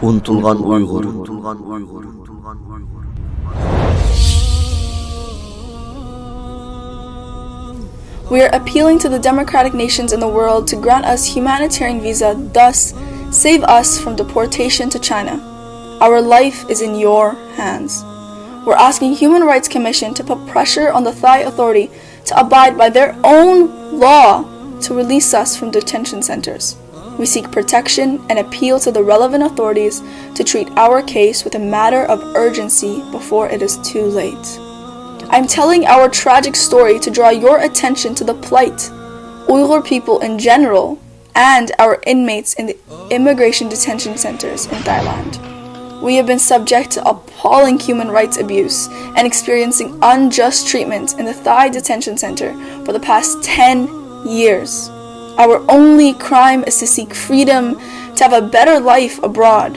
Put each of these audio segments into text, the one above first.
Untulghan Uyghur. We are appealing to the democratic nations in the world to grant us humanitarian visa, thus save us from deportation to China. Our life is in your hands. We're asking Human Rights Commission to put pressure on the Thai authority to abide by their own law to release us from detention centers. We seek protection and appeal to the relevant authorities to treat our case with a matter of urgency before it is too late. I'm telling our tragic story to draw your attention to the plight Uyghur people in general and our inmates in the immigration detention centers in Thailand. We have been subject to appalling human rights abuse and experiencing unjust treatment in the Thai detention center for the past 10 years. Our only crime is to seek freedom, to have a better life abroad.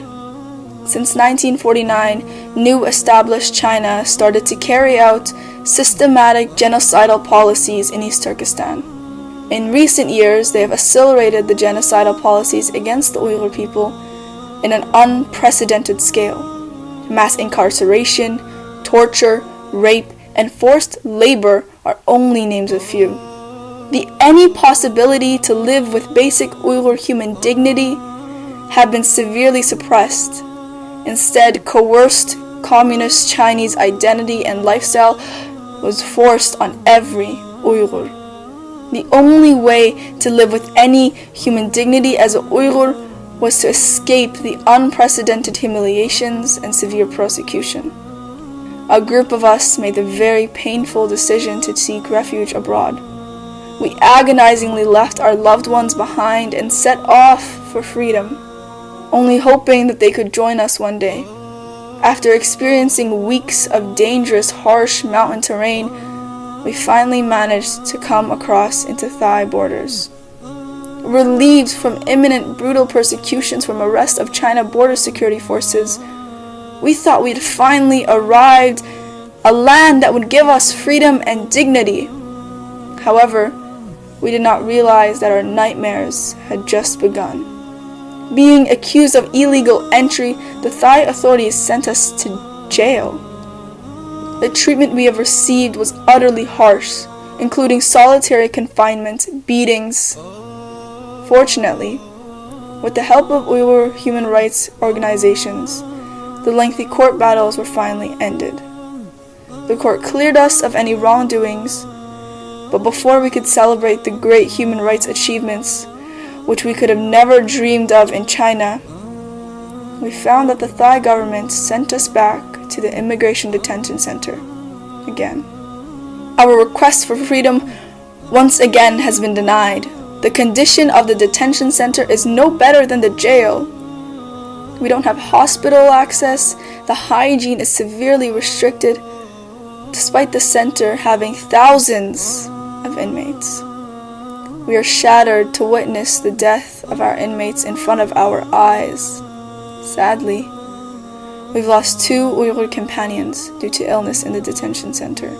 Since 1949, new established China started to carry out systematic genocidal policies in East Turkestan. In recent years, they have accelerated the genocidal policies against the Uyghur people in an unprecedented scale. Mass incarceration, torture, rape, and forced labor are only names of few. Any possibility to live with basic Uyghur human dignity have been severely suppressed. Instead, coerced communist Chinese identity and lifestyle was forced on every Uyghur. The only way to live with any human dignity as a Uyghur was to escape the unprecedented humiliations and severe persecution. A group of us made the very painful decision to seek refuge abroad. We agonizingly left our loved ones behind and set off for freedom, only hoping that they could join us one day. After experiencing weeks of dangerous, harsh mountain terrain, we finally managed to come across into Thai borders. Relieved from imminent brutal persecutions from arrest of China border security forces, we thought we'd finally arrived a land that would give us freedom and dignity. However, we did not realize that our nightmares had just begun. Being accused of illegal entry, the Thai authorities sent us to jail. The treatment we have received was utterly harsh, including solitary confinement, beatings. Fortunately, with the help of Uyghur human rights organizations, the lengthy court battles were finally ended. The court cleared us of any wrongdoings, but before we could celebrate the great human rights achievements, which we could have never dreamed of in China, we found that the Thai government sent us back to the immigration detention center again. Our request for freedom once again has been denied. The condition of the detention center is no better than the jail. We don't have hospital access. The hygiene is severely restricted, despite the center having thousands of inmates. We are shattered to witness the death of our inmates in front of our eyes. Sadly, we've lost 2 Uyghur companions due to illness in the detention center.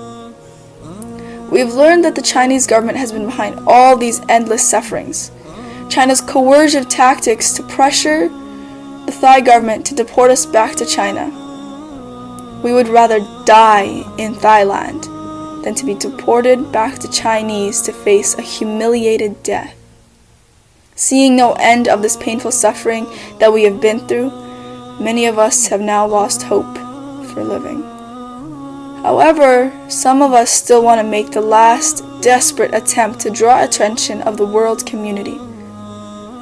We've learned that the Chinese government has been behind all these endless sufferings. China's coercive tactics to pressure the Thai government to deport us back to China. We would rather die in Thailand than to be deported back to Chinese to face a humiliated death. Seeing no end of this painful suffering that we have been through, many of us have now lost hope for living. However, some of us still want to make the last desperate attempt to draw attention of the world community,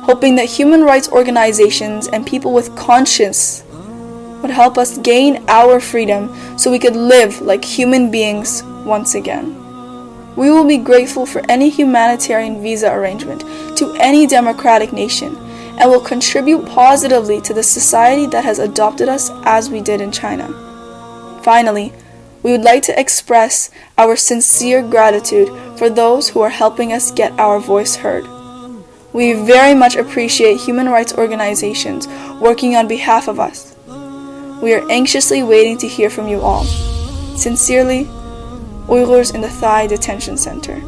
hoping that human rights organizations and people with conscience would help us gain our freedom so we could live like human beings once again. We will be grateful for any humanitarian visa arrangement to any democratic nation and will contribute positively to the society that has adopted us as we did in China. Finally, we would like to express our sincere gratitude for those who are helping us get our voice heard. We very much appreciate human rights organizations working on behalf of us. We are anxiously waiting to hear from you all. Sincerely, Uyghurs in the Thai Detention Center.